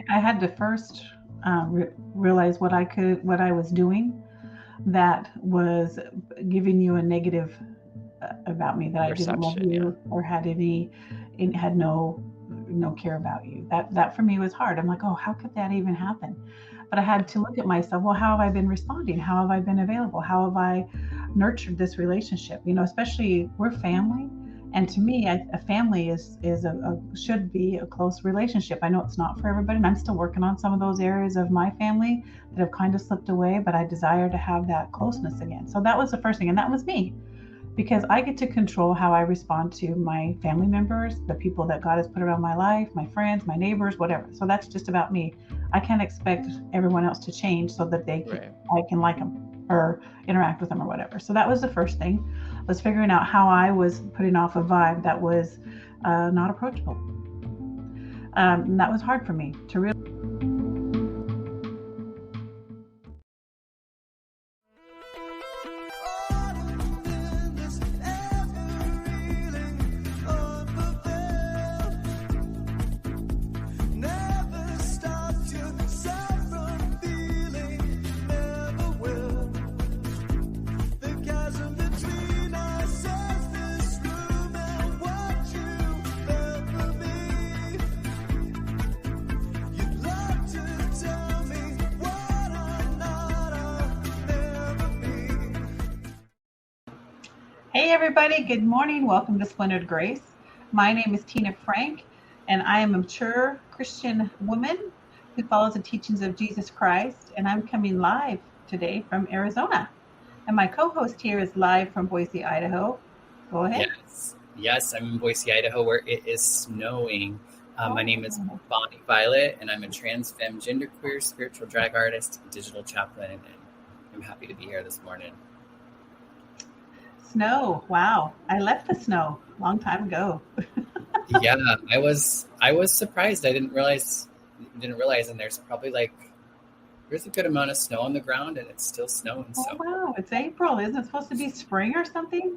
I had to first realize what I was doing that was giving you a negative about me, that I didn't love Perception, yeah. you or had no care about you. That for me was hard. I'm like, oh, how could that even happen? But I had to look at myself. Well, how have I been responding? How have I been available? How have I nurtured this relationship? Especially we're family, and to me, a family is should be a close relationship. I know it's not for everybody, and I'm still working on some of those areas of my family that have kind of slipped away. But I desire to have that closeness again. So that was the first thing, and that was me, because I get to control how I respond to my family members, the people that God has put around my life, my friends, my neighbors, whatever. So that's just about me. I can't expect everyone else to change so that Right. I can like them or interact with them or whatever. So that was the first thing, was figuring out how I was putting off a vibe that was not approachable. And that was hard for me to realize. Hey, everybody. Good morning. Welcome to Splintered Grace. My name is Tina Frank, and I am a mature Christian woman who follows the teachings of Jesus Christ. And I'm coming live today from Arizona. And my co host here is live from Boise, Idaho. Go ahead. Yes, I'm in Boise, Idaho, where it is snowing. My name is Oh, Bonnie Violet, and I'm a trans femme, genderqueer, spiritual drag artist, digital chaplain, and I'm happy to be here this morning. snow. Wow. I left the snow a long time ago. Yeah, I was surprised. I didn't realize, and there's a good amount of snow on the ground, and it's still snowing. Oh, So wow. It's April. Isn't it supposed to be spring or something?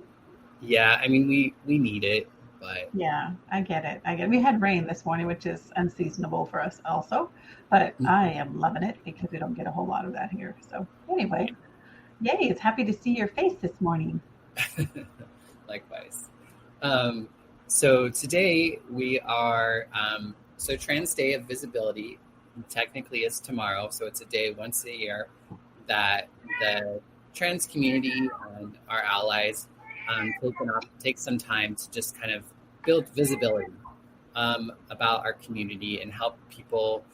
yeah, I mean we need it, but Yeah, I get it. I get it. We had rain this morning, which is unseasonable for us also, but I am loving it because we don't get a whole lot of that here. So anyway, yay, it's happy to see your face this morning. likewise. Um, so today we are Trans Day of Visibility technically is tomorrow. So it's a day once a year that the trans community and our allies take some time to just kind of build visibility about our community and help people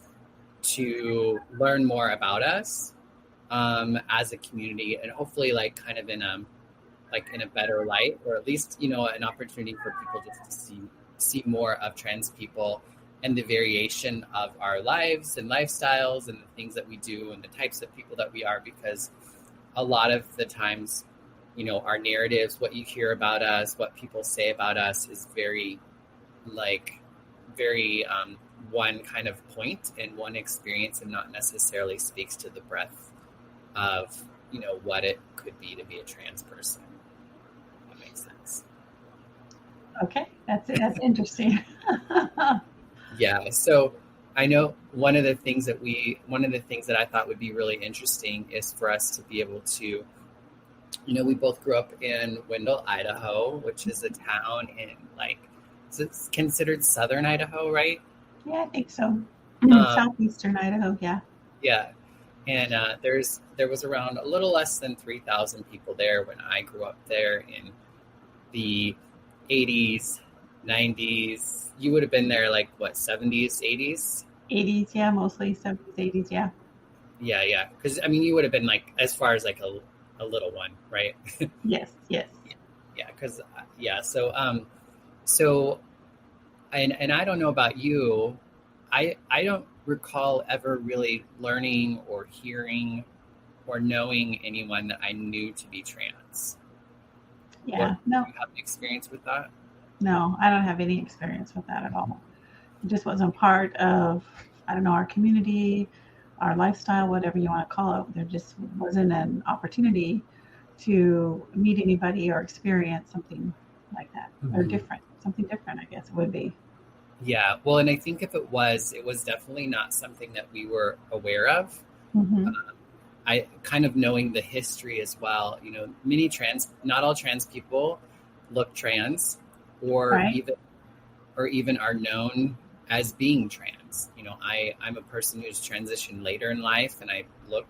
to learn more about us as a community, and hopefully in a better light, or at least an opportunity for people just to see more of trans people and the variation of our lives and lifestyles and the things that we do and the types of people that we are, because a lot of the times our narratives, what you hear about us, what people say about us is very one kind of point and one experience, and not necessarily speaks to the breadth of what it could be to be a trans person. That makes sense. Okay, that's it. That's interesting. Yeah. So I know one of the things that I thought would be really interesting is for us to be able to, we both grew up in Wendell, Idaho, which is a town in it's considered southern Idaho, right? Yeah, I think so. Um, Southeastern Idaho, yeah. yeah. And there was around a little less than 3,000 people there when I grew up there in the 80s, 90s. You would have been there like what, 70s, 80s? 80s, yeah, mostly 70s, 80s, yeah. Yeah, yeah. Because I mean, you would have been like as far as like a little one, right? Yes, yes. Yeah, because yeah. So and I don't know about you, I don't recall ever really learning or hearing or knowing anyone that I knew to be trans. What, Yeah, do no, you have an experience with that? no, I don't have any experience with that at all. It just wasn't part of, I don't know, our community, our lifestyle, whatever you want to call it. There just wasn't an opportunity to meet anybody or experience something like that, or Mhm. different, something different, I guess it would be. Yeah. Well, and I think if it was definitely not something that we were aware of. Mm-hmm. I kind of knowing the history as well, not all trans people look trans or Right. even are known as being trans. I'm a person who's transitioned later in life and I look,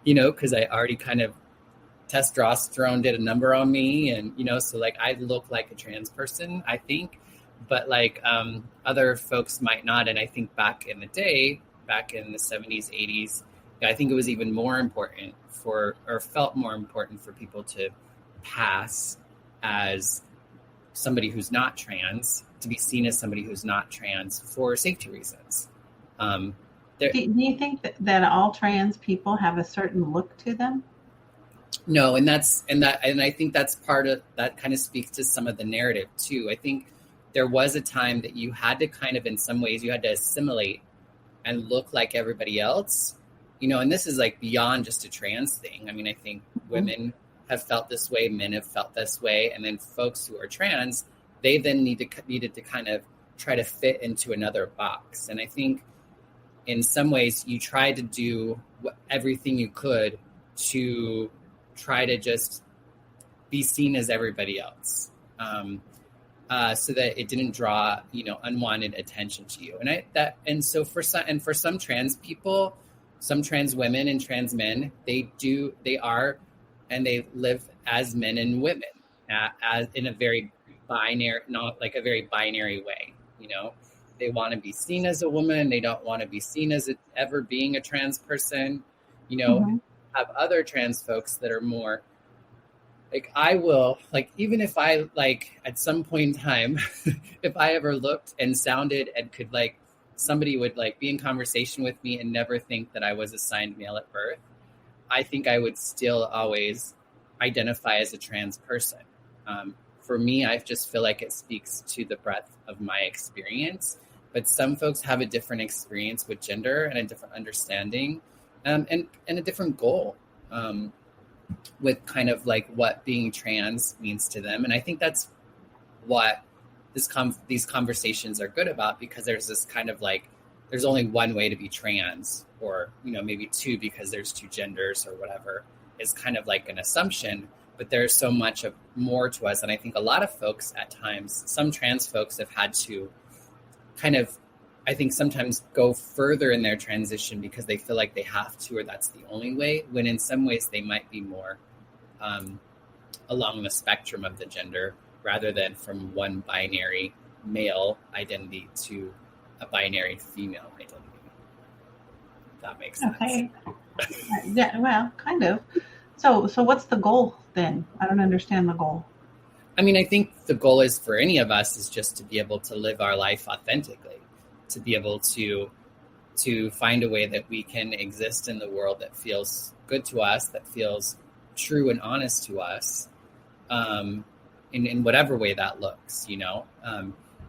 because I already kind of testosterone did a number on me and, so like I look like a trans person, I think, but like other folks might not. And I think back in the day, back in the 70s, 80s, I think it was even more important or felt more important for people to pass as somebody who's not trans, to be seen as somebody who's not trans for safety reasons. Um, Do you think that all trans people have a certain look to them? no, and I think that's part of that kind of speaks to some of the narrative too. I think there was a time that you had to kind of, in some ways, you had to assimilate and look like everybody else, and this is like beyond just a trans thing. I mean, I think Mm-hmm. women have felt this way, men have felt this way, and then folks who are trans, they then needed to kind of try to fit into another box. And I think in some ways you tried to do everything you could to try to just be seen as everybody else. So that it didn't draw, unwanted attention to you. And so for some trans people, some trans women and trans men, they are, and they live as men and women, as in a very binary, not like a very binary way. They want to be seen as a woman. They don't want to be seen as ever being a trans person. Mm-hmm. Have other trans folks that are more like, I will, like, even if I, like, at some point in time, if I ever looked and sounded and could, like, somebody would, like, be in conversation with me and never think that I was assigned male at birth, I think I would still always identify as a trans person. For me, I just feel like it speaks to the breadth of my experience. But some folks have a different experience with gender and a different understanding, and a different goal. With kind of like what being trans means to them. And I think that's what these conversations are good about, because there's this kind of like, there's only one way to be trans, or, maybe two because there's two genders or whatever, is kind of like an assumption. But there's so much more to us. And I think a lot of folks at times, some trans folks have had to kind of, I think sometimes go further in their transition because they feel like they have to, or that's the only way, when in some ways they might be more along the spectrum of the gender, rather than from one binary male identity to a binary female identity. If that makes sense. Okay. Yeah, well, kind of. So what's the goal then? I don't understand the goal. I mean, I think the goal is for any of us is just to be able to live our life authentically, to be able to find a way that we can exist in the world that feels good to us, that feels true and honest to us, in whatever way that looks,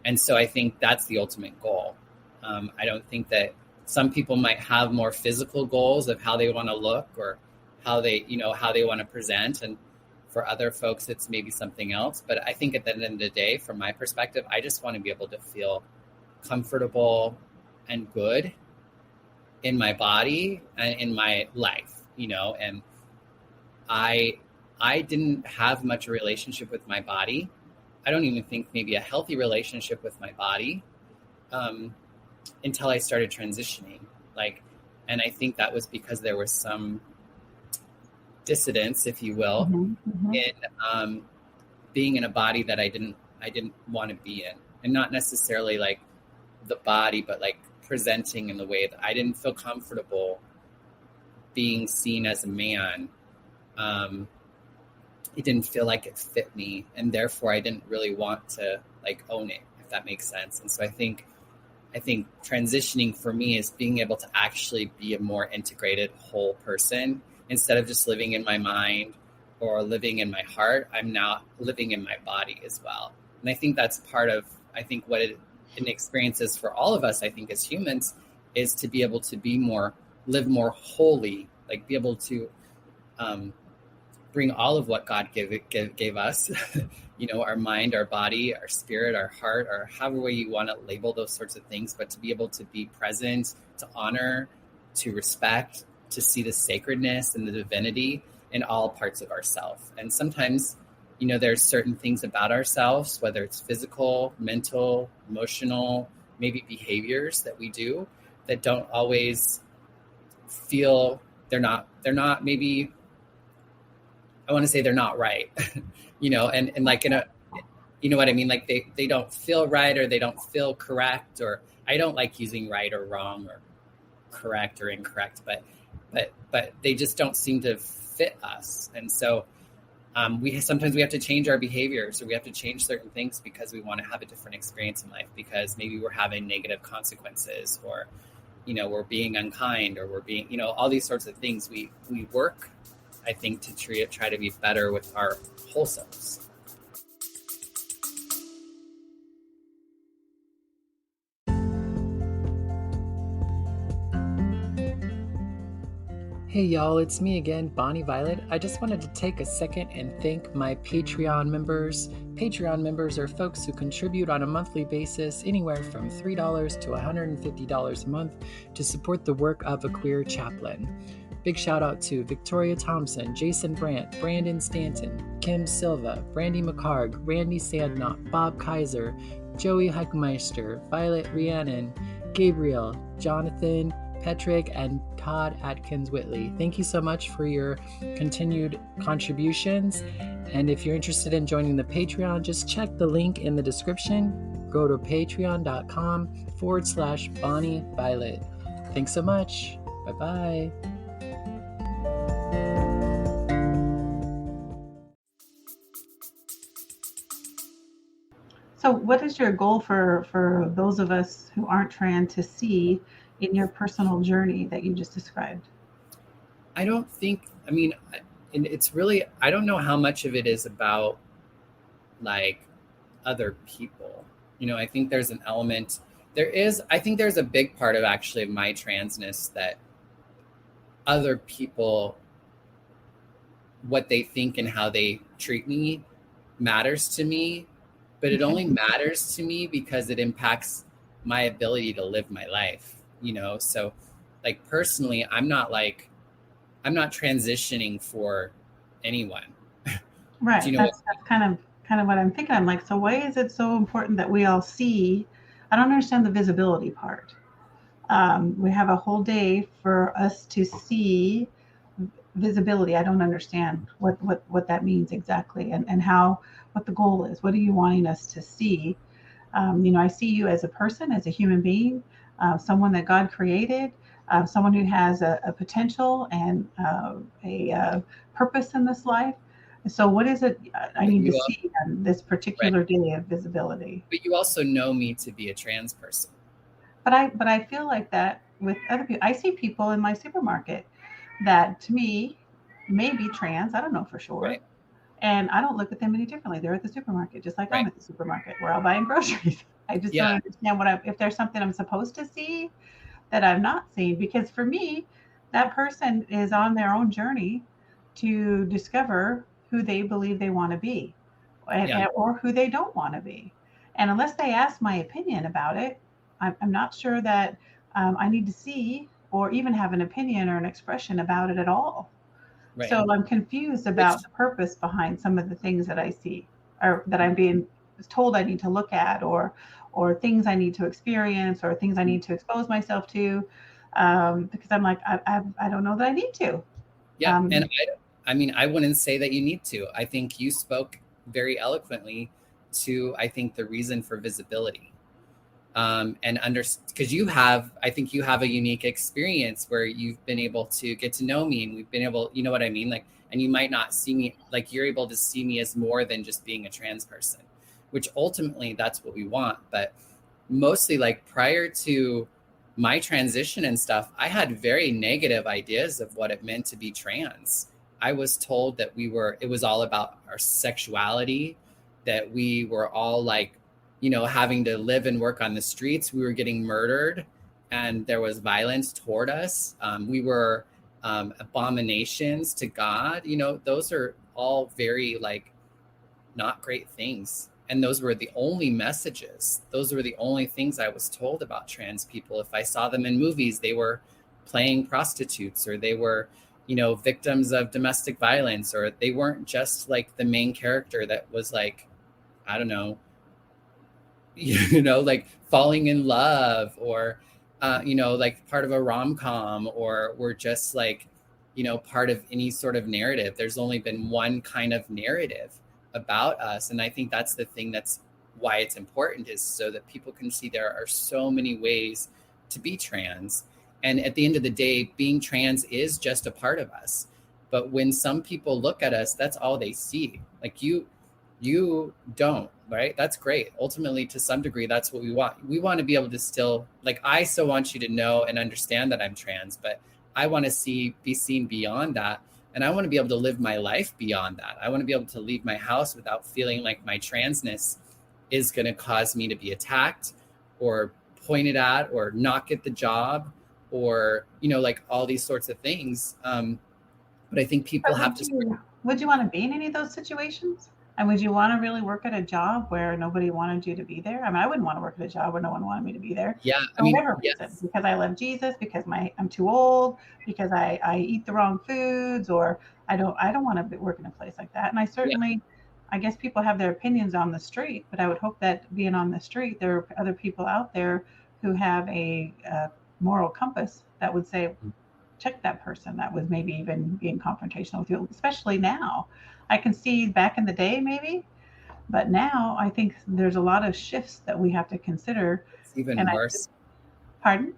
and so I think that's the ultimate goal. I don't think that some people might have more physical goals of how they want to look, or how they want to present, and for other folks it's maybe something else. But I think at the end of the day, from my perspective, I just want to be able to feel comfortable and good in my body and in my life, and I didn't have much a relationship with my body. I don't even think maybe a healthy relationship with my body, until I started transitioning. And I think that was because there was some dissidence, if you will, Mm-hmm. Mm-hmm. in being in a body that I didn't want to be in, and not necessarily like the body, but like presenting in the way that I didn't feel comfortable being seen as a man. It didn't feel like it fit me, and therefore I didn't really want to like own it, if that makes sense. And so I think transitioning for me is being able to actually be a more integrated whole person, instead of just living in my mind or living in my heart. I'm now living in my body as well. And I think that's part of, I think what an experience is for all of us, I think as humans, is to be able to live more wholly, like be able to bring all of what God gave us, our mind, our body, our spirit, our heart, or however way you want to label those sorts of things, but to be able to be present, to honor, to respect, to see the sacredness and the divinity in all parts of ourselves. And sometimes, there's certain things about ourselves, whether it's physical, mental, emotional, maybe behaviors that we do that don't always feel they're not maybe, I want to say they're not right, and like you know what I mean? Like they don't feel right, or they don't feel correct, or I don't like using right or wrong or correct or incorrect, but they just don't seem to fit us. And so sometimes we have to change our behaviors, or we have to change certain things because we want to have a different experience in life, because maybe we're having negative consequences, or, we're being unkind, or we're being, all these sorts of things. We work, I think, to try to be better with our whole selves. Hey y'all, it's me again, Bonnie Violet. I just wanted to take a second and thank my Patreon members. Patreon members are folks who contribute on a monthly basis anywhere from $3 to $150 a month to support the work of a queer chaplain. Big shout out to Victoria Thompson, Jason Brandt, Brandon Stanton, Kim Silva, Brandy McCarg, Randy Sandknott, Bob Kaiser, Joey Heckmeister, Violet Rhiannon, Gabriel, Jonathan, Petrick, and Todd Atkins Whitley. Thank you so much for your continued contributions. And if you're interested in joining the Patreon, just check the link in the description. Go to patreon.com/Bonnie Violet. Thanks so much. Bye-bye. So what is your goal for those of us who aren't trans to see in your personal journey that you just described? I don't think, it's really, I don't know how much of it is about like other people. I think there's an element, I think there's a big part of actually my transness that other people, what they think and how they treat me matters to me, but it only matters to me because it impacts my ability to live my life. So like personally, I'm not transitioning for anyone. Right. That's kind of what I'm thinking. I'm like, so why is it so important that we all see? I don't understand the visibility part. We have a whole day for us to see visibility. I don't understand what that means exactly, and what the goal is. What are you wanting us to see? I see you as a person, as a human being, someone that God created, someone who has a potential and a purpose in this life. So what is it I need to see on this particular day of visibility? But you also know me to be a trans person. But I feel like that with other people. I see people in my supermarket that to me may be trans. I don't know for sure. Right. And I don't look at them any differently. They're at the supermarket, just like I'm at the supermarket. We're all buying groceries. I just don't understand if there's something I'm supposed to see that I'm not seeing. Because for me, that person is on their own journey to discover who they believe they want to be, or who they don't want to be. And unless they ask my opinion about it, I'm not sure that I need to see or even have an opinion or an expression about it at all. Right. So I'm confused about the purpose behind some of the things that I see, or that I'm being told I need to look at, or things I need to experience, or things I need to expose myself to, because I'm like, I don't know that I need to. Yeah, and I wouldn't say that you need to. I think you spoke very eloquently to, I think, the reason for visibility. And because I think you have a unique experience where you've been able to get to know me, and we've been able, you know what I mean? Like, and you might not see me, like you're able to see me as more than just being a trans person, which ultimately that's what we want. But mostly, like, prior to my transition and stuff, I had very negative ideas of what it meant to be trans. I was told that it was all about our sexuality, that we were all like, having to live and work on the streets. We were getting murdered, and there was violence toward us. We were abominations to God. Those are all very like not great things. And those were the only messages. Those were the only things I was told about trans people. If I saw them in movies, they were playing prostitutes, or they were, you know, victims of domestic violence, or they weren't just like the main character that was like, I don't know, you know, like falling in love, or, you know, like part of a rom-com, or were just like, you know, part of any sort of narrative. There's only been one kind of narrative about us. And I think that's the thing that's why it's important, is so that people can see there are so many ways to be trans. And at the end of the day, being trans is just a part of us. But when some people look at us, that's all they see. Like you don't, right? That's great. Ultimately, to some degree, that's what we want. We want to be able to still, like, I still want you to know and understand that I'm trans, but I want to be seen beyond that. And I want to be able to live my life beyond that. I want to be able to leave my house without feeling like my transness is going to cause me to be attacked or pointed at or not get the job, or, you know, like all these sorts of things. But I think people have to. Would you want to be in any of those situations? And would you want to really work at a job where nobody wanted you to be there? I mean, I wouldn't want to work at a job where no one wanted me to be there. Yeah, I For mean, whatever reason, yes. because I love Jesus, because I'm too old, because I eat the wrong foods, or I don't want to work in a place like that. And I certainly, I guess people have their opinions on the street, but I would hope that being on the street, there are other people out there who have a moral compass that would say, check that person that was maybe even being confrontational with you, especially now. I can see back in the day, maybe, but now I think there's a lot of shifts that we have to consider. It's even And worse. Pardon?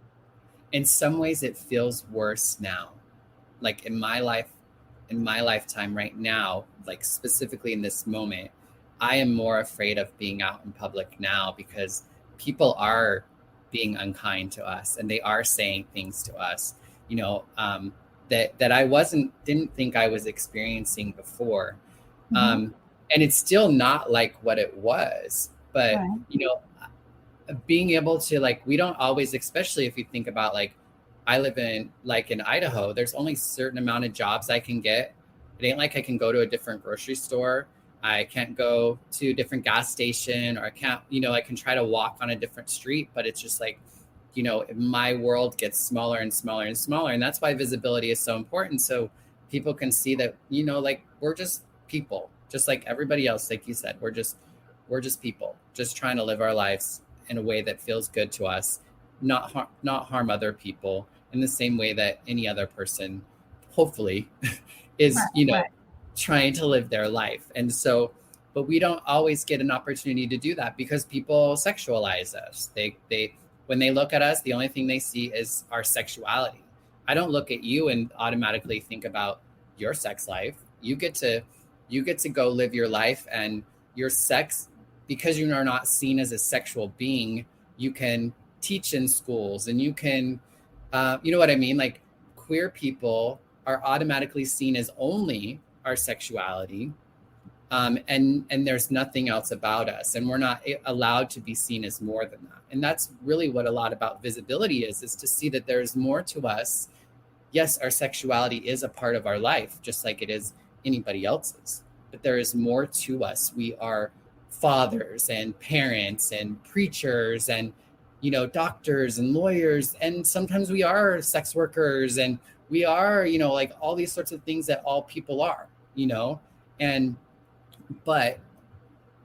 In some ways, it feels worse now. Like in my lifetime right now, like specifically in this moment, I am more afraid of being out in public now, because people are being unkind to us, and they are saying things to us, you know, that I didn't think I was experiencing before. Mm-hmm. And it's still not like what it was, but, Right. you know, being able to, like, we don't always, especially if you think about, like, I live in Idaho, there's only a certain amount of jobs I can get. It ain't like I can go to a different grocery store. I can't go to a different gas station, or I can't, you know, I can try to walk on a different street, but it's just like, you know, my world gets smaller and smaller and smaller. And that's why visibility is so important. So people can see that, you know, like, we're just people, just like everybody else. Like you said, we're just people, just trying to live our lives in a way that feels good to us, not harm other people in the same way that any other person, hopefully, is, Right. you know, Right. trying to live their life. And so, but we don't always get an opportunity to do that, because people sexualize us. They when they look at us, the only thing they see is our sexuality. I don't look at you and automatically think about your sex life. You get to go live your life, and your sex, because you are not seen as a sexual being, you can teach in schools, and you can, you know what I mean? Like, queer people are automatically seen as only our sexuality, and there's nothing else about us, and we're not allowed to be seen as more than that. And that's really what a lot about visibility is to see that there's more to us. Yes, our sexuality is a part of our life, just like it is anybody else's, but there is more to us. We are fathers and parents and preachers and, you know, doctors and lawyers, and sometimes we are sex workers, and we are, you know, like all these sorts of things that all people are, you know. And but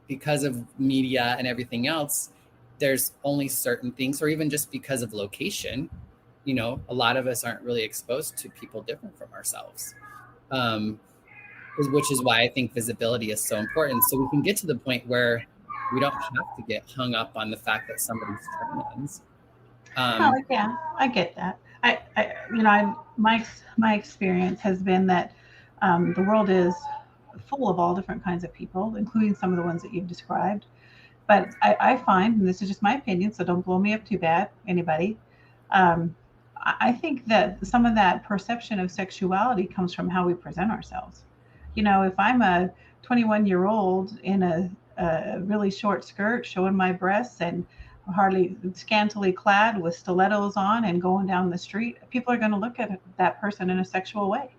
because of media and everything else, there's only certain things, or even just because of location, you know, a lot of us aren't really exposed to people different from ourselves, um, which is why I think visibility is so important, so we can get to the point where we don't have to get hung up on the fact that somebody's trans. No, um, yeah, I get that. You know, my experience has been that the world is full of all different kinds of people, including some of the ones that you've described. But I find, and this is just my opinion, so don't blow me up too bad, anybody. Um, I think that some of that perception of sexuality comes from how we present ourselves. You know, if I'm a 21-year-old in a really short skirt showing my breasts and hardly scantily clad with stilettos on and going down the street, people are going to look at that person in a sexual way.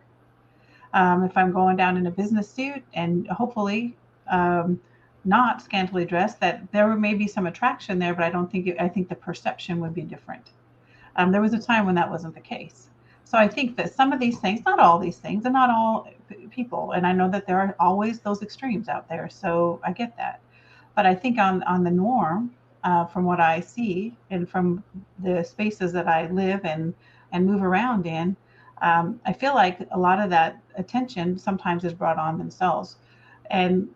If I'm going down in a business suit and hopefully um, not scantily dressed, that there may be some attraction there, but I don't think I think the perception would be different. There was a time when that wasn't the case. So I think that some of these things, not all these things, and not all people, and I know that there are always those extremes out there. So I get that. But I think on the norm, from what I see and from the spaces that I live and move around in, I feel like a lot of that attention sometimes is brought on themselves. And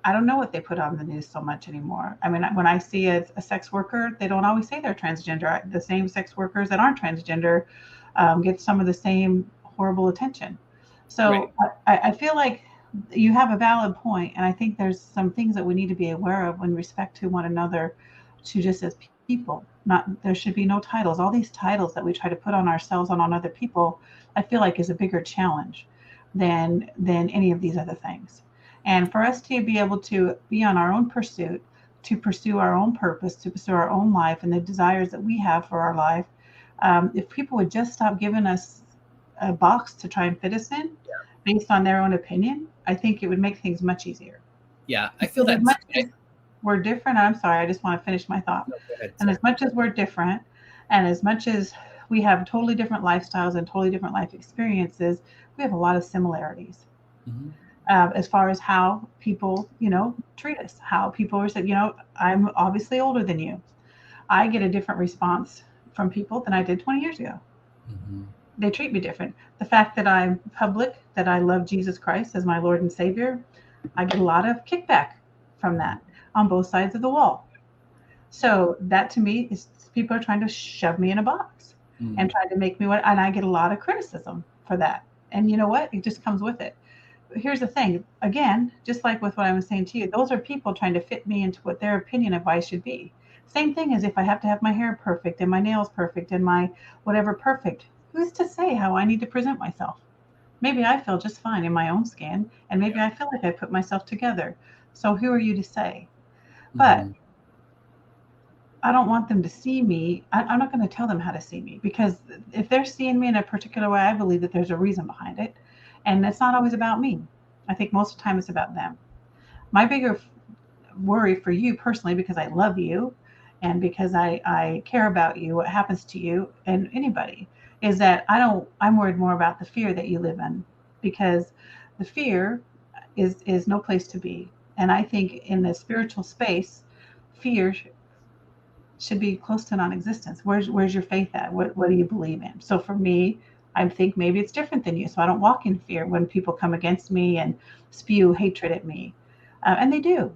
I don't know what they put on the news so much anymore. I mean, when I see a sex worker, they don't always say they're transgender. The same sex workers that aren't transgender get some of the same horrible attention. Right. So I feel like you have a valid point, and I think there's some things that we need to be aware of in respect to one another, to just as people. Not there should be no titles. All these titles that we try to put on ourselves and on other people, I feel like is a bigger challenge than any of these other things. And for us to be able to be on our own pursuit, to pursue our own purpose, to pursue our own life and the desires that we have for our life, if people would just stop giving us a box to try and fit us in based on their own opinion, I think it would make things much easier. Yeah, I feel Because as that too. much as we're different, I'm sorry, I just want to finish my thought. No, go ahead. And Sorry. as much as we're different, and as much as we have totally different lifestyles and totally different life experiences, we have a lot of similarities. Mhm. As far as how people, treat us, how people are said, I'm obviously older than you. I get a different response from people than I did 20 years ago. Mhm. They treat me different. The fact that I'm public, that I love Jesus Christ as my Lord and Savior, I get a lot of kickback from that on both sides of the wall. So that to me is people are trying to shove me in a box and Mm. trying to make me what, and I get a lot of criticism for that. And you know what? It just comes with it. Here's the thing again, just like with what I was saying to you, those are people trying to fit me into what their opinion of I should be. Same thing as if I have to have my hair perfect and my nails perfect and my whatever perfect. Who's to say how I need to present myself? Maybe I feel just fine in my own skin, and maybe Yeah. I feel like I put myself together. So who are you to say? But Mhm. I don't want them to see me. I'm not going to tell them how to see me, because if they're seeing me in a particular way, I believe that there's a reason behind it. And it's not always about me. I think most of the time it's about them. My bigger worry for you personally, because I love you and because I care about you, what happens to you and anybody, is that I'm worried more about the fear that you live in, because the fear is no place to be. And I think in the spiritual space, fear should be close to non-existence. Where's your faith at? What do you believe in? So for me, I think maybe it's different than you. So I don't walk in fear when people come against me and spew hatred at me, and they do.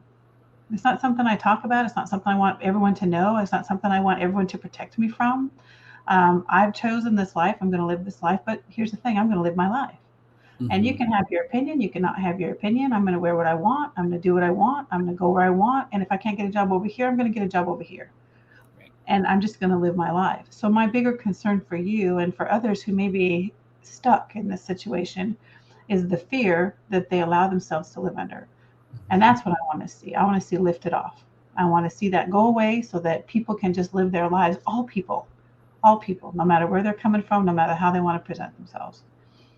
It's not something I talk about. It's not something I want everyone to know. It's not something I want everyone to protect me from. I've chosen this life. I'm going to live this life. But here's the thing: I'm going to live my life. And you Mhm. can have your opinion. You cannot have your opinion. I'm going to wear what I want. I'm going to do what I want. I'm going to go where I want. And if I can't get a job over here, I'm going to get a job over here, Right. and I'm just going to live my life. So, my bigger concern for you and for others who may be stuck in this situation is the fear that they allow themselves to live under. And Mhm. that's what I want to see. I want to see lifted off. I want to see that go away so that people can just live their lives. All people, no matter where they're coming from, no matter how they want to present themselves.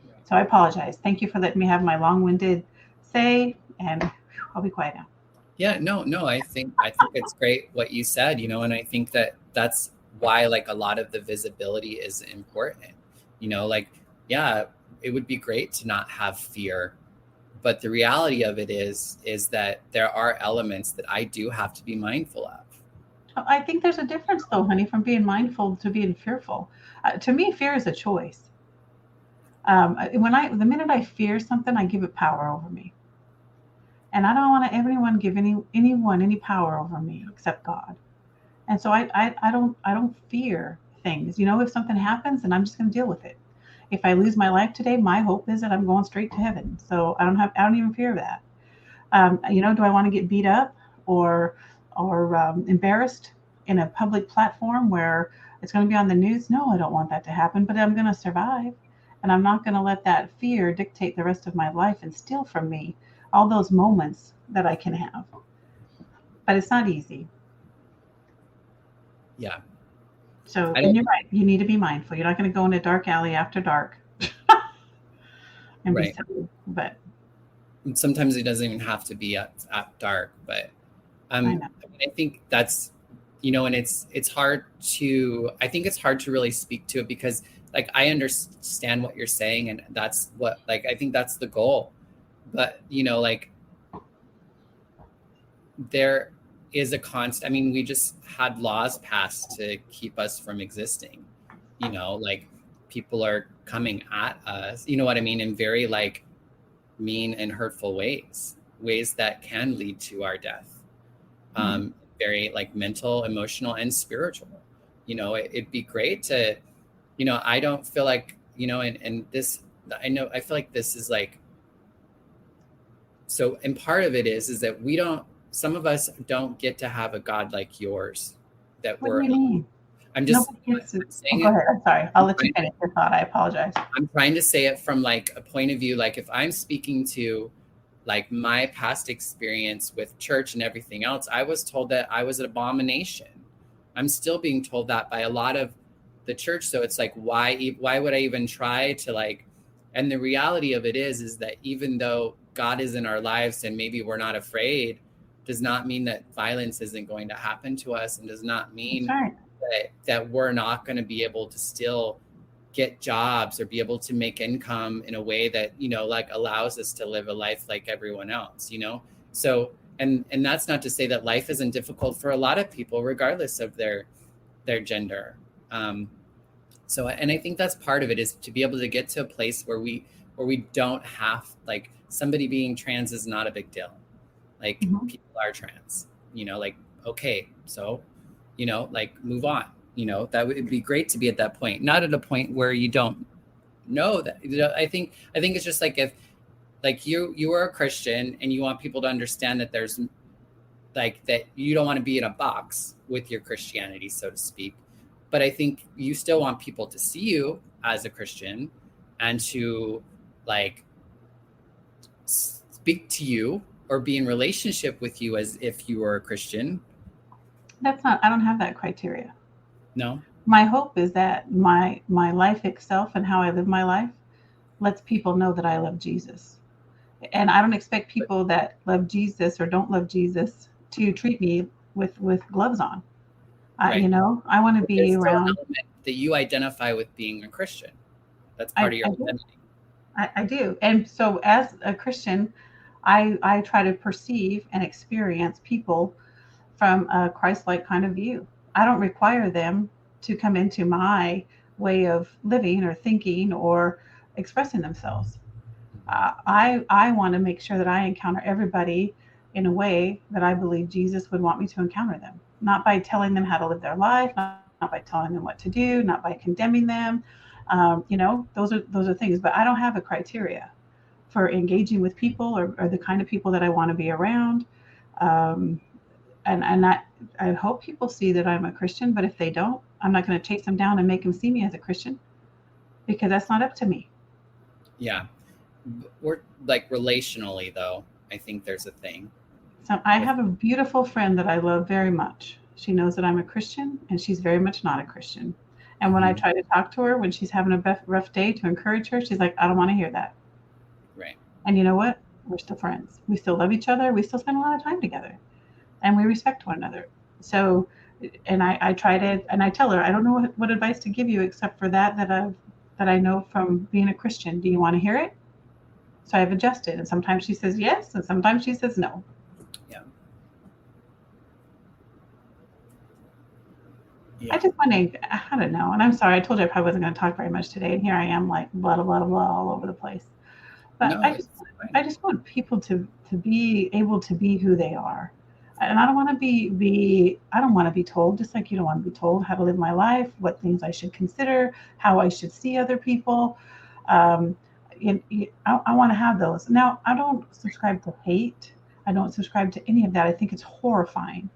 Yeah. So I apologize. Thank you for letting me have my long winded say, and I'll be quiet now. Yeah, no, no, I think it's great what you said, and I think that that's why like a lot of the visibility is important. Like yeah, it would be great to not have fear, but the reality of it is that there are elements that I do have to be mindful of. I think there's a difference, though, honey, from being mindful to being fearful. To me, fear is a choice. The minute I fear something, I give it power over me, and I don't want anyone give anyone any power over me except God. And so I don't fear things. If something happens, then I'm just going to deal with it. If I lose my life today, my hope is that I'm going straight to heaven. So I don't even fear that. Do I want to get beat up or embarrassed in a public platform where it's going to be on the news? No, I don't want that to happen. But I'm going to survive, and I'm not going to let that fear dictate the rest of my life and steal from me all those moments that I can have. But it's not easy. Yeah. So, I and don't you're right. You need to be mindful. You're not going to go in a dark alley after dark. and be Right. silly. But Sometimes it doesn't even have to be at dark, but I know. I mean, I think that's, and it's hard to, I think it's hard to really speak to it because like I understand what you're saying, and that's what, like, I think that's the goal. But like there is a constant, I mean, we just had laws passed to keep us from existing, like people are coming at us, you know what I mean, in very like mean and hurtful ways that can lead to our death. Very like mental, emotional, and spiritual. It'd be great to, I don't feel like, and this, I feel like this is like, so, and part of it is that some of us don't get to have a God like yours that What do you mean? I'm just Nobody gets it. I'm Oh, saying go it. ahead. I'm sorry. I'll let you finish your thought. I apologize. I'm trying to say it from like a point of view, like if I'm speaking to like my past experience with church and everything else, I was told that I was an abomination. I'm still being told that by a lot of the church. So it's like, why would I even try to like, and the reality of it is that even though God is in our lives and maybe we're not afraid, does not mean that violence isn't going to happen to us, and does not That's mean right. that we're not going to be able to still get jobs or be able to make income in a way that, like allows us to live a life like everyone else, So, and that's not to say that life isn't difficult for a lot of people, regardless of their gender. So, and I think that's part of it, is to be able to get to a place where we don't have, like, somebody being trans is not a big deal. Like, people are trans, like, okay, so, like, move on. That would be great to be at that point, not at a point where you don't know that. I think it's just like, if like you are a Christian and you want people to understand that there's like, that you don't want to be in a box with your Christianity, so to speak. But I think you still want people to see you as a Christian and to like speak to you or be in relationship with you as if you were a Christian. I don't have that criteria. No? My hope is that my life itself and how I live my life lets people know that I love Jesus. And I don't expect people that love Jesus or don't love Jesus to treat me with gloves on. Right. I want to But there's be still an around. element that you identify with being a Christian. That's part of your I do. identity. I do. And so as a Christian, I try to perceive and experience people from a Christ-like kind of view. I don't require them to come into my way of living or thinking or expressing themselves. I want to make sure that I encounter everybody in a way that I believe Jesus would want me to encounter them, not by telling them how to live their life, not by telling them what to do, not by condemning them. Those are things, but I don't have a criteria for engaging with people or the kind of people that I want to be around. Um, and I hope people see that I'm a Christian, but if they don't, I'm not going to chase them down and make them see me as a Christian, because that's not up to me. Yeah. We're like, relationally though, I think there's a thing. So I have a beautiful friend that I love very much. She knows that I'm a Christian, and she's very much not a Christian. And when I try to talk to her when she's having a rough day to encourage her, she's like, I don't want to hear that. Right. And you know what? We're still friends. We still love each other. We still spend a lot of time together, and we respect one another. So, and I try to, and I tell her, I don't know what advice to give you except for that I know from being a Christian. Do you want to hear it? So I've adjusted, and sometimes she says yes, and sometimes she says no. Yeah. I just want to, I don't know. And I'm sorry, I told you I probably wasn't going to talk very much today. And here I am, like, blah, blah, blah, blah, all over the place. But No, I just want people to be able to be who they are. And I don't want to I don't want to be told, just like you don't want to be told how to live my life, what things I should consider, how I should see other people. Um, I want to have those. Now, I don't subscribe to hate. I don't subscribe to any of that. I think it's horrifying.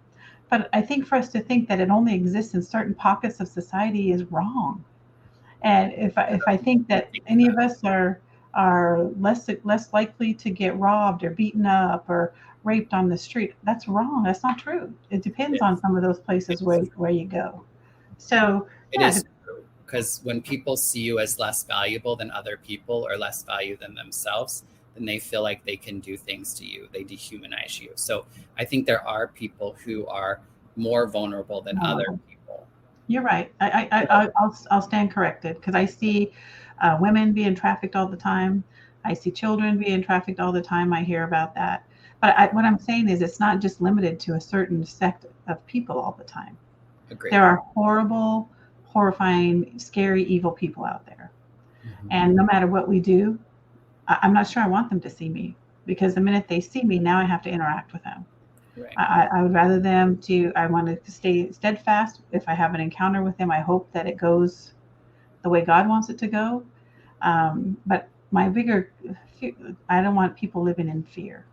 But I think for us to think that it only exists in certain pockets of society is wrong. And if I think that any of us are less likely to get robbed or beaten up or raped on the street, that's wrong. That's not true. It depends on some of those places where you go. So it yeah, is true. Because when people see you as less valuable than other people or less value than themselves, then they feel like they can do things to you. They dehumanize you. So I think there are people who are more vulnerable than other people. You're right. I'll stand corrected because I see women being trafficked all the time. I see children being trafficked all the time. I hear about that. But what I'm saying is it's not just limited to a certain sect of people all the time. Agreed. There are horrible, horrifying, scary, evil people out there. Mm-hmm. And no matter what we do, I'm not sure I want them to see me, because the minute they see me, now I have to interact with them. Right. I would rather I want to stay steadfast. If I have an encounter with them, I hope that it goes the way God wants it to go. But my bigger fear, I don't want people living in fear.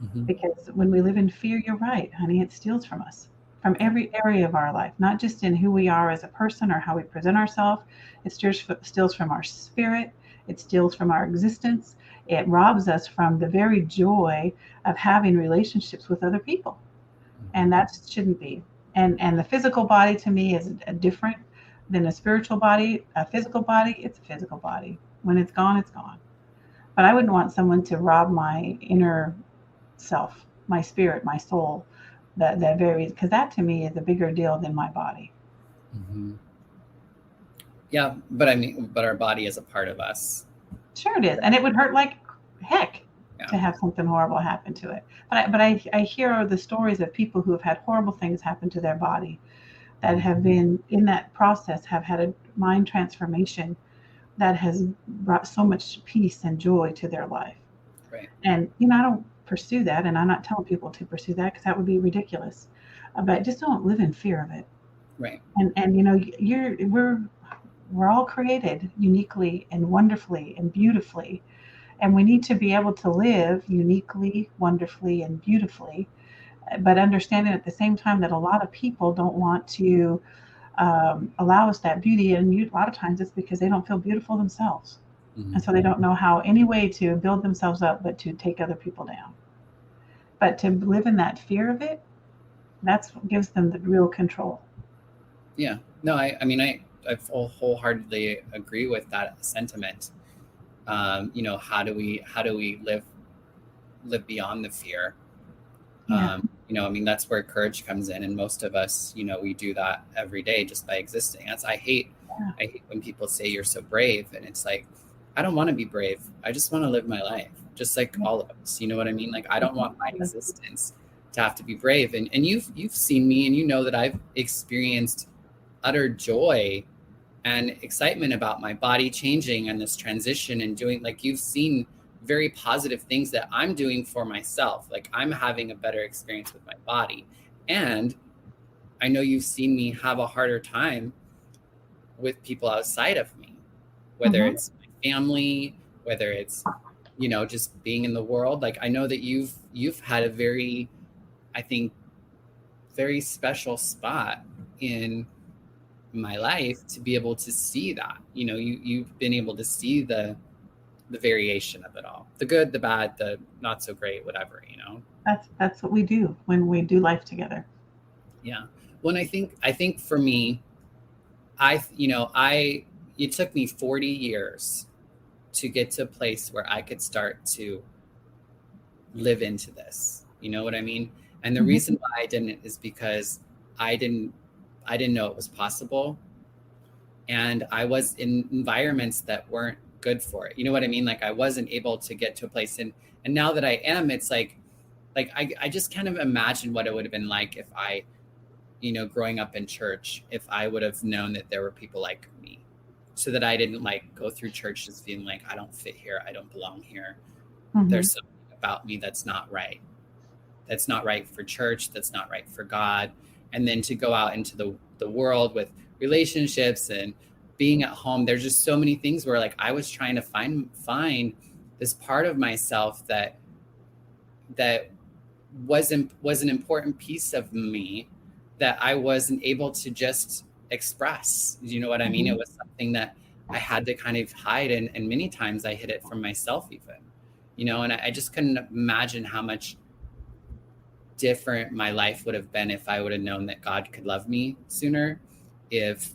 Mm-hmm. Because when we live in fear, you're right, honey, it steals from us, from every area of our life, not just in who we are as a person or how we present ourselves. It steals from our spirit. It steals from our existence. It robs us from the very joy of having relationships with other people. And that shouldn't be. And the physical body to me is different than a spiritual body. A physical body, it's a physical body. When it's gone, it's gone. But I wouldn't want someone to rob my inner self, my spirit, my soul, that very, because that to me is a bigger deal than my body. Mm-hmm. Yeah, but I mean, but our body is a part of us. Sure it is, and it would hurt like heck to have something horrible happen to it. But I hear the stories of people who have had horrible things happen to their body, that have been in that process, have had a mind transformation that has brought so much peace and joy to their life. Right. And I don't pursue that, and I'm not telling people to pursue that because that would be ridiculous. But just don't live in fear of it. Right. And we're all created uniquely and wonderfully and beautifully, and we need to be able to live uniquely, wonderfully, and beautifully. But understanding at the same time that a lot of people don't want to allow us that beauty, and a lot of times it's because they don't feel beautiful themselves. Mm-hmm. And so they don't know how any way to build themselves up but to take other people down. But to live in that fear of it, that's what gives them the real control. Yeah. No, I wholeheartedly agree with that sentiment. How do we live beyond the fear? Yeah. That's where courage comes in, and most of us, we do that every day just by existing. I hate when people say you're so brave, and it's like, I don't want to be brave. I just want to live my life, just like all of us. You know what I mean? Like, I don't want my existence to have to be brave. And you've seen me, and you know that I've experienced utter joy and excitement about my body changing and this transition, and doing, like, you've seen very positive things that I'm doing for myself. Like, I'm having a better experience with my body. And I know you've seen me have a harder time with people outside of me, whether it's my family, whether it's, just being in the world. Like, I know that you've had a very, I think, very special spot in my life to be able to see that. You've been able to see the variation of it all, the good, the bad, the not so great, whatever. That's what we do when we do life together. Yeah. Well, I think for me, it took me 40 years to get to a place where I could start to live into this. You know what I mean? And the reason why I didn't is because I didn't know it was possible. And I was in environments that weren't good for it. You know what I mean? Like, I wasn't able to get to a place. And now that I am, it's like I just kind of imagine what it would have been like if I, growing up in church, if I would have known that there were people like me, so that I didn't go through church just feeling like I don't fit here, I don't belong here. There's something about me that's not right. That's not right for church. That's not right for God. And then to go out into the world with relationships and being at home, there's just so many things where, like, I was trying to find this part of myself that was an important piece of me that I wasn't able to just express. You know what I mean? It was something that I had to kind of hide, and many times I hid it from myself even, and I just couldn't imagine how much different my life would have been if I would have known that God could love me sooner, if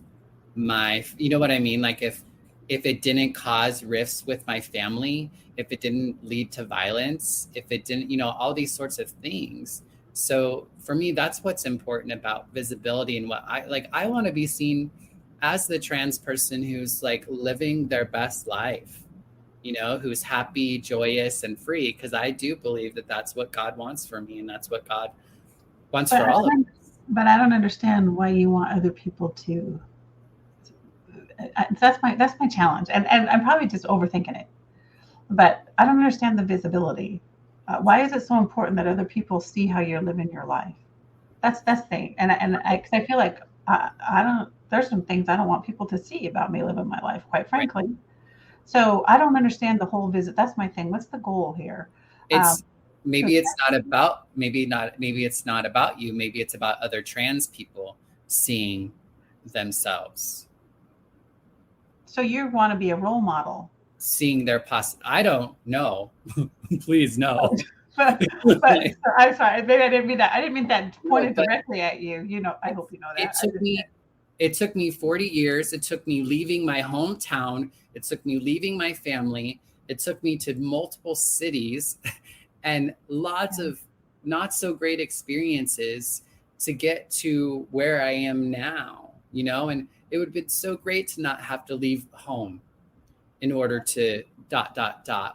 my, you know what I mean? Like if it didn't cause rifts with my family, if it didn't lead to violence, if it didn't, all these sorts of things. So for me, that's what's important about visibility, and what I want to be seen as the trans person who's like living their best life, who's happy, joyous, and free. Because I do believe that that's what God wants for me, and that's what God wants But for all of us. but I don't understand why you want other people to. That's my challenge, and I'm probably just overthinking it. But I don't understand the visibility. Why is it so important that other people see how you're living your life? That's the thing, cause I feel like I don't. There's some things I don't want people to see about me living my life, quite Right. frankly. So I don't understand the whole visit. That's my thing. What's the goal here? It's So maybe it's not about maybe it's not about you. Maybe it's about other trans people seeing themselves, so you want to be a role model. seeing their I don't know. Please no. But I'm sorry. Maybe I didn't mean that. I didn't mean that pointed but directly at you. I hope you know that. It took me 40 years. It took me leaving my hometown. It took me leaving my family. It took me to multiple cities and lots of not so great experiences to get to where I am now, and it would have been so great to not have to leave home in order to ...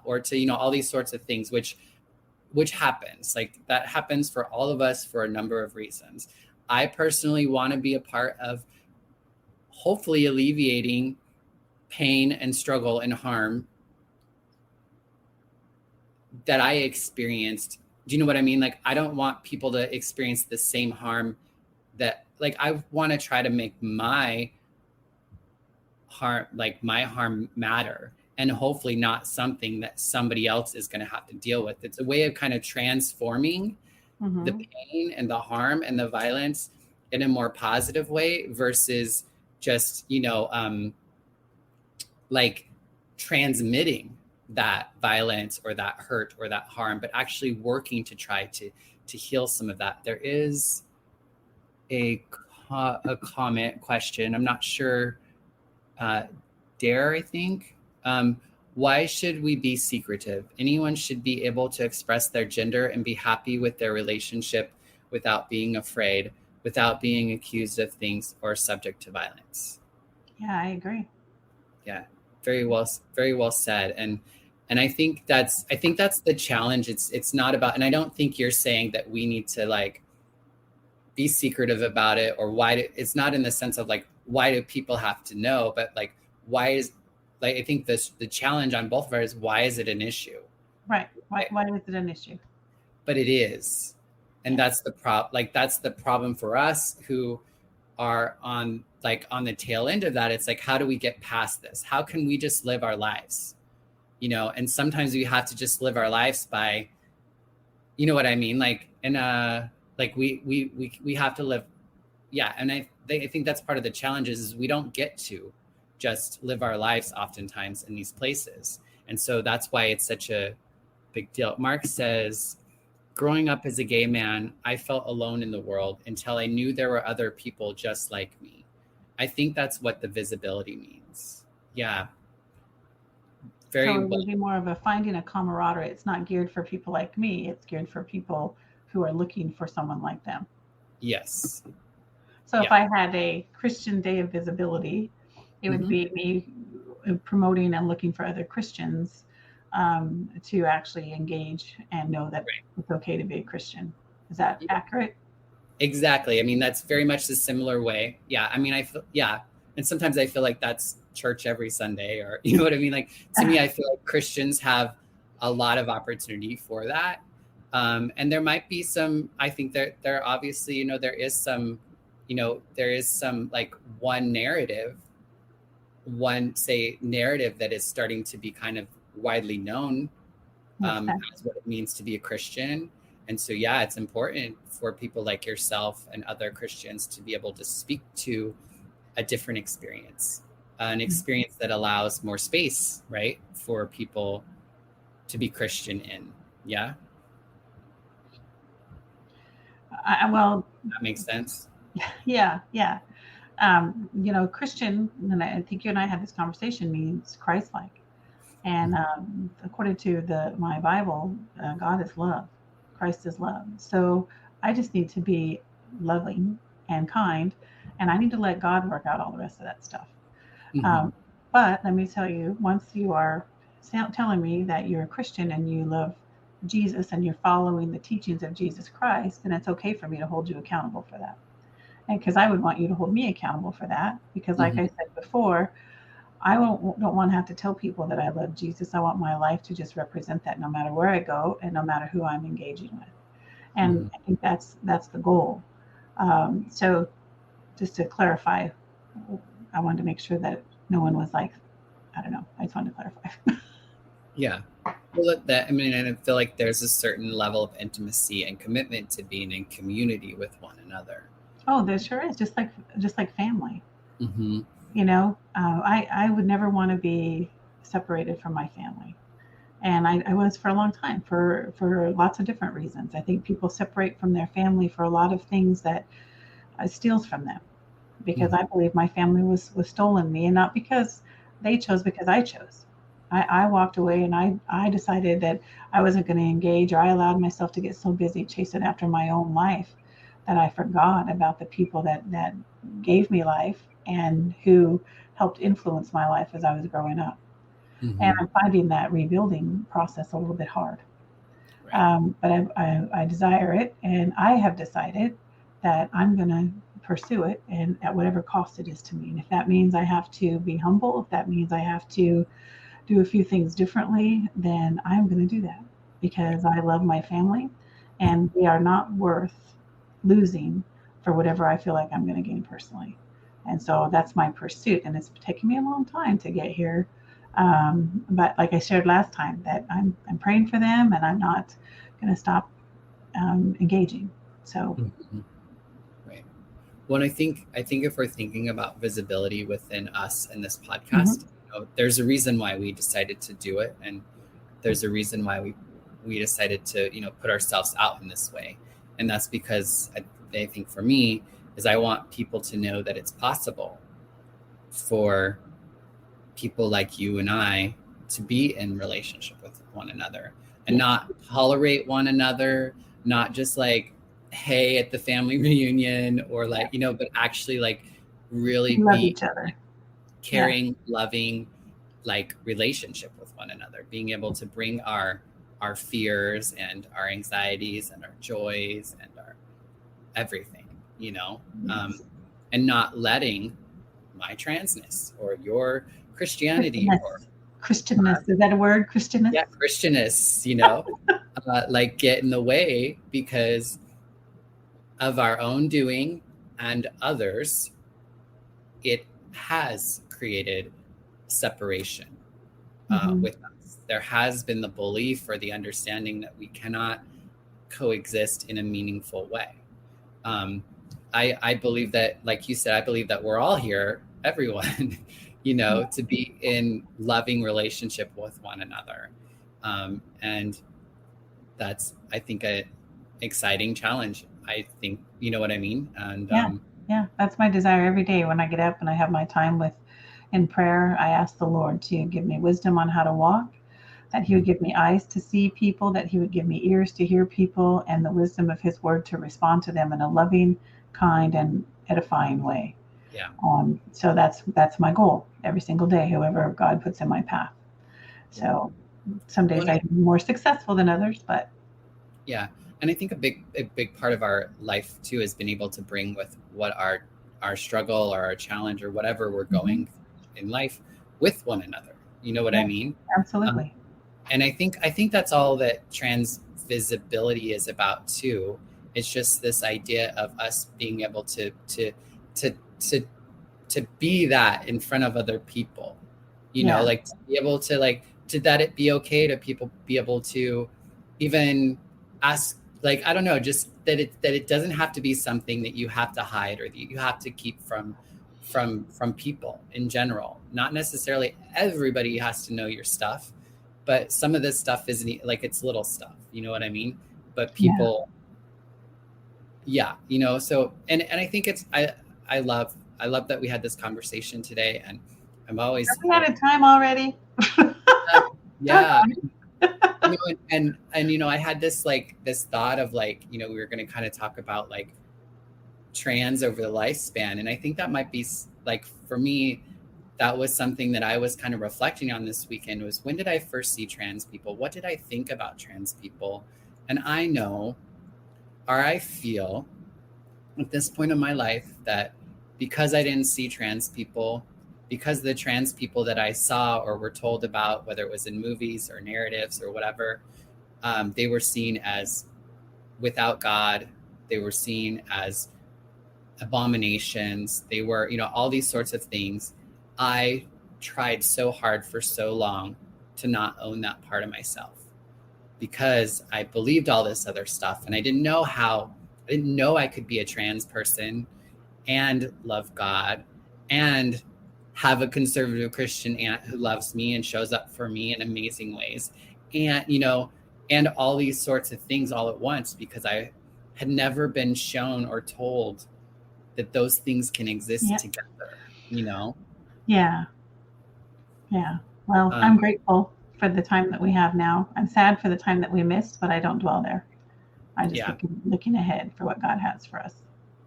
or to, all these sorts of things, which happens. Like that happens for all of us for a number of reasons. I personally want to be a part of hopefully alleviating pain and struggle and harm that I experienced. Do you know what I mean? Like, I don't want people to experience the same harm that, like, I want to try to make my harm matter, and hopefully not something that somebody else is going to have to deal with. It's a way of kind of transforming the pain and the harm and the violence in a more positive way versus just, like transmitting that violence or that hurt or that harm, but actually working to try to heal some of that. There is a comment question. I'm not sure. Dare, I think. Why should we be secretive? Anyone should be able to express their gender and be happy with their relationship without being afraid, without being accused of things or subject to violence. Yeah, I agree. Yeah, very well said. And I think that's the challenge. It's not about, and I don't think you're saying that we need to like be secretive about it, or it's not in the sense of like, why do people have to know? But like, why is, like, I think the challenge on both of us is, why is it an issue? Right. Why is it an issue? But it is. And that's the that's the problem for us who are on the tail end of that. It's like, how do we get past this? How can we just live our lives? And sometimes we have to just live our lives by, you know what I mean? Like, and like we have to live. Yeah. And I think that's part of the challenge is we don't get to just live our lives oftentimes in these places. And so that's why it's such a big deal. Mark says, growing up as a gay man, I felt alone in the world until I knew there were other people just like me. I think that's what the visibility means. Yeah. So it would be more of a finding a camaraderie. It's not geared for people like me. It's geared for people who are looking for someone like them. Yes. So if I had a Christian day of visibility, it would be me promoting and looking for other Christians to actually engage and know that it's okay to be a Christian. Is that accurate? Exactly. I mean, that's very much the similar way. Yeah. I mean, and sometimes I feel like that's church every Sunday, or, you know what I mean? Like, to me, I feel like Christians have a lot of opportunity for that. And there might be some, I think there obviously, there is some like one narrative that is starting to be kind of widely known as what it means to be a Christian. And so, yeah, it's important for people like yourself and other Christians to be able to speak to a different experience, an experience that allows more space, right, for people to be Christian in. Yeah. Well, that makes sense. Yeah. Christian, and I think you and I had this conversation, means Christ-like. And according to my Bible, God is love, Christ is love. So I just need to be loving and kind, and I need to let God work out all the rest of that stuff. Mm-hmm. But let me tell you, once you are telling me that you're a Christian and you love Jesus and you're following the teachings of Jesus Christ, then it's okay for me to hold you accountable for that. And because I would want you to hold me accountable for that, because like I Mm-hmm. said before, don't want to have to tell people that I love Jesus. I want my life to just represent that no matter where I go and no matter who I'm engaging with. And Mm-hmm. I think that's the goal. So just to clarify, I wanted to make sure that no one was like, I don't know. I just wanted to clarify. Yeah. Well, that I mean, and I feel like there's a certain level of intimacy and commitment to being in community with one another. Oh, there sure is. Just like family. Mm-hmm. I would never want to be separated from my family. And I was for a long time for lots of different reasons. I think people separate from their family for a lot of things that steals from them, because Mm-hmm. I believe my family was stolen me, and not because they chose, because I chose. I walked away, and I decided that I wasn't going to engage, or I allowed myself to get so busy chasing after my own life that I forgot about the people that gave me life and who helped influence my life as I was growing up. And Mm-hmm. I'm finding that rebuilding process a little bit hard. Right. But I desire it, and I have decided that I'm going to pursue it, and at whatever cost it is to me. And if that means I have to be humble, if that means I have to do a few things differently, then I'm going to do that, Right. because I love my family, and they are not worth losing for whatever I feel like I'm going to gain personally. And so that's my pursuit, and it's taken me a long time to get here. But like I shared last time, that I'm praying for them, and I'm not going to stop engaging. So Mm-hmm. Right. Well, I think if we're thinking about visibility within us and this mhm. podcast, there's a reason why we decided to do it, and there's a reason why we decided to put ourselves out in this way, and that's because I think for me is I want people to know that it's possible for people like you and I to be in relationship with one another and Yes, not tolerate one another, not just like, hey, at the family reunion or yeah, like, but actually like really we love be each other. Yeah, caring, loving, like relationship with one another, being able to bring our fears and our anxieties and our joys and our everything, um, yes. and not letting my transness or your Christianity or Christianness. Christianness, is that a word? Christianness? yeah, Christianness, like get in the way because of our own doing and others. It has created separation Hmm. with us. There has been the belief or the understanding that we cannot coexist in a meaningful way. Um, I believe that, like you said, I believe that we're all here, everyone, Yeah, to be in loving relationship with one another. And that's, I think, a exciting challenge. I think, you know what I mean? And yeah, yeah. That's my desire every day when I get up and I have my time with in prayer. I ask the Lord to give me wisdom on how to walk, that He would give me eyes to see people, that He would give me ears to hear people, and the wisdom of His word to respond to them in a loving, kind, and edifying way. yeah. So that's my goal every single day, whoever God puts in my path. Well, So some well, days I'm more successful than others, but yeah. And I think a big part of our life too has been able to bring with what our struggle or our challenge or whatever we're mhm, going through in life with one another. You know what I yeah, mean? Um, absolutely. and I think that's all that trans visibility is about too. It's just this idea of us being able to to to be that in front of other people. Yeah, Like to be able to like to that it be okay to people be able to even ask, like, I don't know, just that it doesn't have to be something that you have to hide or that you have to keep from people in general. Not necessarily everybody has to know your stuff, but some of this stuff isn't like, it's little stuff, you know what I mean? But yeah, people, yeah, so and I think it's I I love that we had this conversation today, and I'm always Are we out of time already? yeah. And I had this thought of we were going to kind of talk about trans over the lifespan, and I think that might be for me, that was something that I was kind of reflecting on this weekend, was when did I first see trans people? What did I think about trans people? And I know, or I feel at this point in my life, that because I didn't see trans people, because the trans people that I saw or were told about, whether it was in movies or narratives or whatever, they were seen as without God. They were seen as abominations. They were, all these sorts of things. I tried so hard for so long to not own that part of myself, because I believed all this other stuff, and I didn't know I could be a trans person and love God and have a conservative Christian aunt who loves me and shows up for me in amazing ways. And, and all these sorts of things all at once, because I had never been shown or told that those things can exist together, Yeah. Well, I'm grateful for the time that we have now. I'm sad for the time that we missed, but I don't dwell there. I just looking ahead for what God has for us.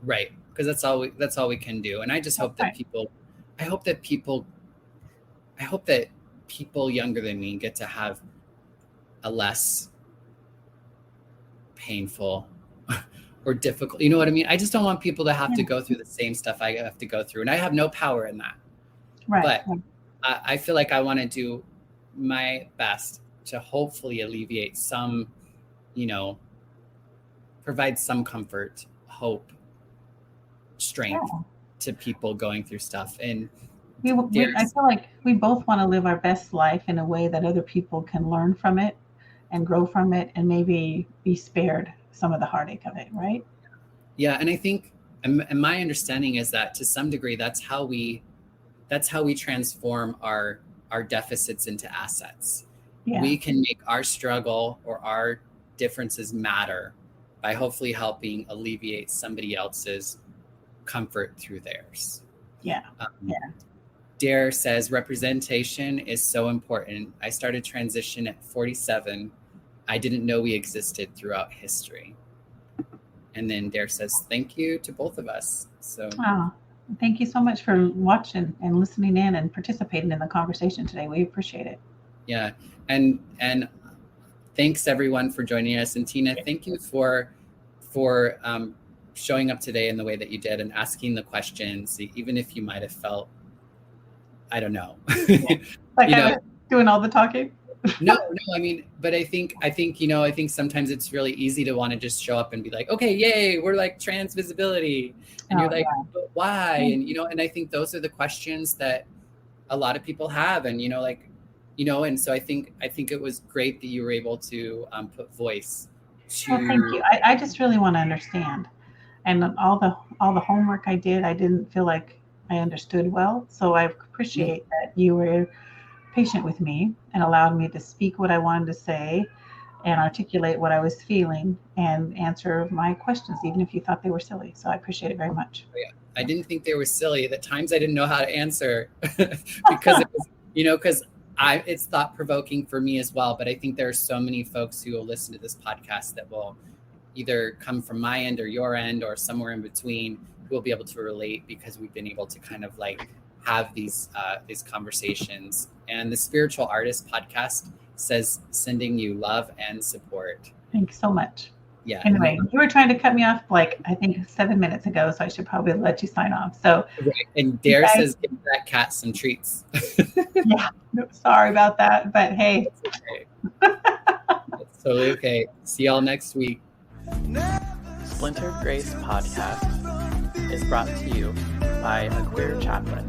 Right. Because that's all we can do. And I just hope that people younger than me get to have a less painful or difficult, you know what I mean? I just don't want people to have to go through the same stuff I have to go through. And I have no power in that. Right. But I feel like I want to do my best to hopefully alleviate some, provide some comfort, hope, strength to people going through stuff. And I feel like we both want to live our best life in a way that other people can learn from it and grow from it, and maybe be spared some of the heartache of it, right? Yeah, and I think, and my understanding is that to some degree, that's how we transform our deficits into assets. Yeah. We can make our struggle or our differences matter by hopefully helping alleviate somebody else's comfort through theirs. Yeah. Dare says representation is so important. I started transition at 47. I didn't know we existed throughout history. And then Dare says, thank you to both of us. So thank you so much for watching and listening in and participating in the conversation today. We appreciate it. Yeah. And thanks everyone for joining us. And Tina, thank you for showing up today in the way that you did and asking the questions, even if you might have felt, I don't know. Like I was doing all the talking? No, I mean, but I think sometimes it's really easy to want to just show up and be like, okay, yay, we're like trans visibility. And you're like, but why? And, and I think those are the questions that a lot of people have. And, and so I think it was great that you were able to put voice to. Well, thank you. I just really want to understand. And all the homework I did, I didn't feel like I understood well. So I appreciate that you were patient with me and allowed me to speak what I wanted to say and articulate what I was feeling and answer my questions, even if you thought they were silly. So I appreciate it very much. Yeah, I didn't think they were silly. At times I didn't know how to answer because it was, because it's thought provoking for me as well. But I think there are so many folks who will listen to this podcast that will either come from my end or your end or somewhere in between, who will be able to relate because we've been able to kind of have these conversations. And the Spiritual Artist podcast says sending you love and support. Thanks so much. Yeah. Anyway, you were trying to cut me off I think 7 minutes ago, so I should probably let you sign off. So right. And Dare says give that cat some treats. Yeah. No, sorry about that, but hey. It's okay. It's totally okay. See y'all next week. Splintered Grace Podcast is brought to you by a queer chaplain.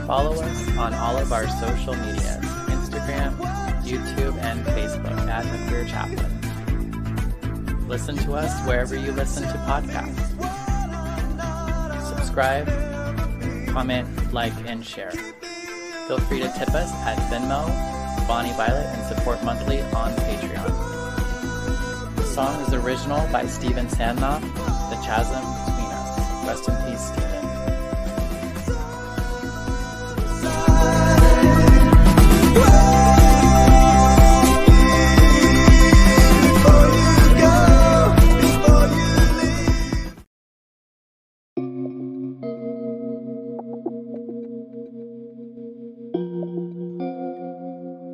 Follow us on all of our social medias, Instagram, YouTube, and Facebook at a queer chaplain. Listen to us wherever you listen to podcasts. Subscribe, comment, like, and share. Feel free to tip us at Venmo, Bonnie Violet, and support monthly on Patreon. The song is original by Steven Sandnoff, The Chasm Between Us. Rest in peace, Tina.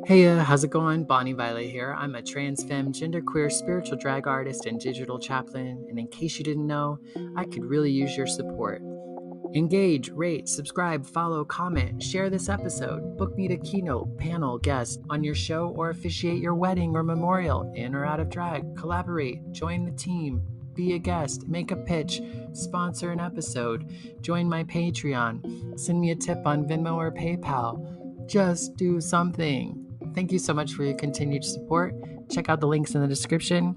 Hey, how's it going? Bonnie Violet here. I'm a trans femme, genderqueer, spiritual drag artist, and digital chaplain. And in case you didn't know, I could really use your support. Engage, rate, subscribe, follow, comment, share this episode, book me to keynote, panel, guest on your show, or officiate your wedding or memorial, in or out of drag, collaborate, join the team, be a guest, make a pitch, sponsor an episode, join my Patreon, send me a tip on Venmo or PayPal. Just do something. Thank you so much for your continued support. Check out the links in the description.